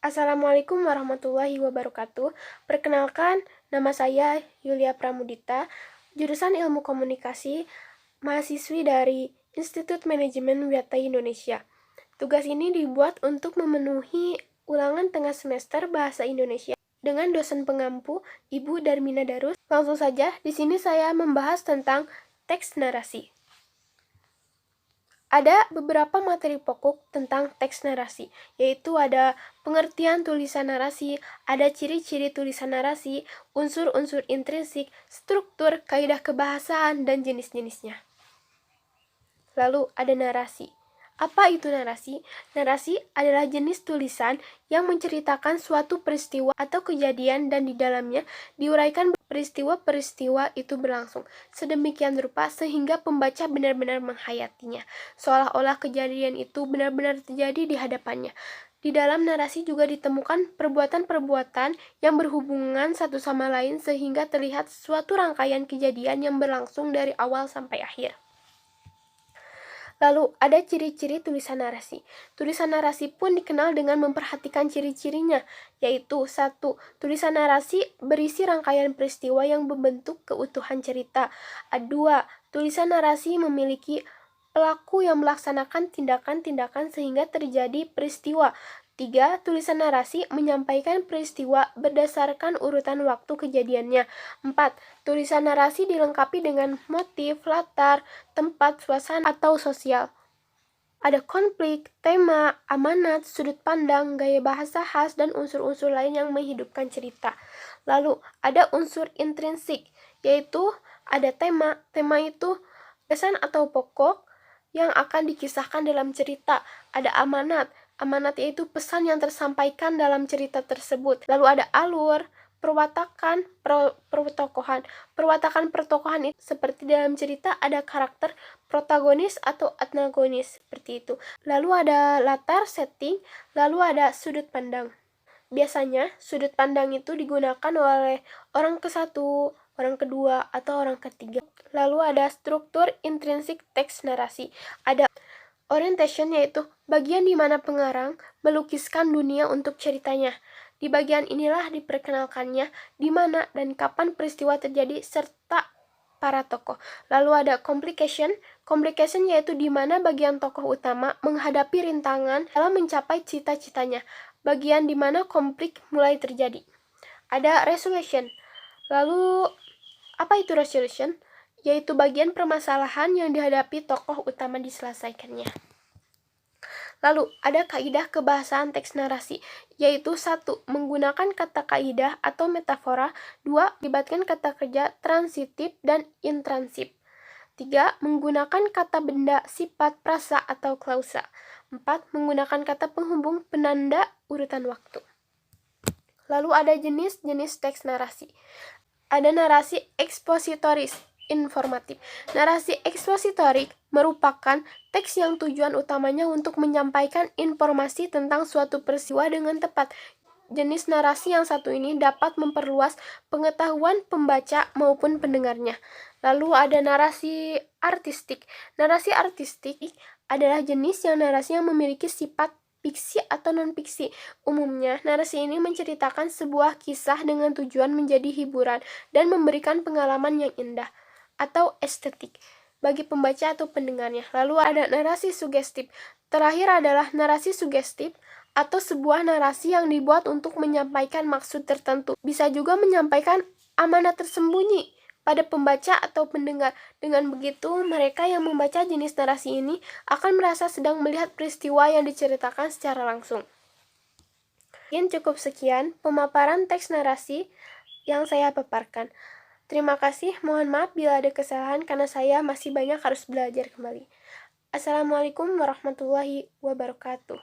Assalamualaikum warahmatullahi wabarakatuh. Perkenalkan, nama saya Yulia Pramudita, jurusan Ilmu Komunikasi, mahasiswi dari Institut Manajemen Wiata Indonesia. Tugas ini dibuat untuk memenuhi ulangan tengah semester Bahasa Indonesia dengan dosen pengampu Ibu Darmina Darus. Langsung saja, di sini saya membahas tentang teks narasi. Ada beberapa materi pokok tentang teks narasi, yaitu ada pengertian tulisan narasi, ada ciri-ciri tulisan narasi, unsur-unsur intrinsik, struktur, kaidah kebahasaan, dan jenis-jenisnya. Lalu ada narasi. Apa itu narasi? Narasi adalah jenis tulisan yang menceritakan suatu peristiwa atau kejadian dan di dalamnya diuraikan peristiwa-peristiwa itu berlangsung sedemikian rupa sehingga pembaca benar-benar menghayatinya, seolah-olah kejadian itu benar-benar terjadi di hadapannya. Di dalam narasi juga ditemukan perbuatan-perbuatan yang berhubungan satu sama lain sehingga terlihat suatu rangkaian kejadian yang berlangsung dari awal sampai akhir. Lalu, ada ciri-ciri tulisan narasi. Tulisan narasi pun dikenal dengan memperhatikan ciri-cirinya, yaitu 1. Tulisan narasi berisi rangkaian peristiwa yang membentuk keutuhan cerita. 2. Tulisan narasi memiliki pelaku yang melaksanakan tindakan-tindakan sehingga terjadi peristiwa. 3. Tulisan narasi menyampaikan peristiwa berdasarkan urutan waktu kejadiannya. 4. Tulisan narasi dilengkapi dengan motif, latar, tempat, suasana, atau sosial. Ada konflik, tema, amanat, sudut pandang, gaya bahasa khas, dan unsur-unsur lain yang menghidupkan cerita. Lalu, ada unsur intrinsik, yaitu ada tema. Tema itu pesan atau pokok yang akan dikisahkan dalam cerita. Ada amanat. Amanat yaitu pesan yang tersampaikan dalam cerita tersebut. Lalu ada alur, perwatakan, pertokohan. Pertokohan itu seperti dalam cerita ada karakter protagonis atau antagonis, seperti itu. Lalu ada latar, setting, lalu ada sudut pandang. Biasanya sudut pandang itu digunakan oleh orang ke-1, orang kedua, atau orang ketiga. Lalu ada struktur intrinsik teks narasi. Ada orientation, yaitu bagian di mana pengarang melukiskan dunia untuk ceritanya. Di bagian inilah diperkenalkannya di mana dan kapan peristiwa terjadi serta para tokoh. Lalu ada complication. Complication yaitu di mana bagian tokoh utama menghadapi rintangan dalam mencapai cita-citanya. Bagian di mana konflik mulai terjadi. Ada resolution. Lalu apa itu resolution? Yaitu bagian permasalahan yang dihadapi tokoh utama diselesaikannya. Lalu, ada kaidah kebahasaan teks narasi, yaitu 1. Menggunakan kata kaidah atau metafora. 2. Melibatkan kata kerja transitif dan intransif. 3. Menggunakan kata benda, sifat, prasa, atau klausa. 4. Menggunakan kata penghubung, penanda, urutan waktu. Lalu ada jenis-jenis teks narasi. Ada narasi ekspositoris, informatif. Narasi ekspositorik merupakan teks yang tujuan utamanya untuk menyampaikan informasi tentang suatu peristiwa dengan tepat. Jenis narasi yang satu ini dapat memperluas pengetahuan pembaca maupun pendengarnya. Lalu ada narasi artistik. Narasi artistik adalah jenis narasi yang memiliki sifat fiksi atau non-fiksi. Umumnya, narasi ini menceritakan sebuah kisah dengan tujuan menjadi hiburan dan memberikan pengalaman yang indah atau estetik bagi pembaca atau pendengarnya. Lalu ada narasi sugestif. Terakhir adalah narasi sugestif atau sebuah narasi yang dibuat untuk menyampaikan maksud tertentu. Bisa juga menyampaikan amanat tersembunyi pada pembaca atau pendengar. Dengan begitu, mereka yang membaca jenis narasi ini akan merasa sedang melihat peristiwa yang diceritakan secara langsung. Mungkin cukup sekian pemaparan teks narasi yang saya paparkan. Terima kasih, mohon maaf bila ada kesalahan karena saya masih banyak harus belajar kembali. Assalamualaikum warahmatullahi wabarakatuh.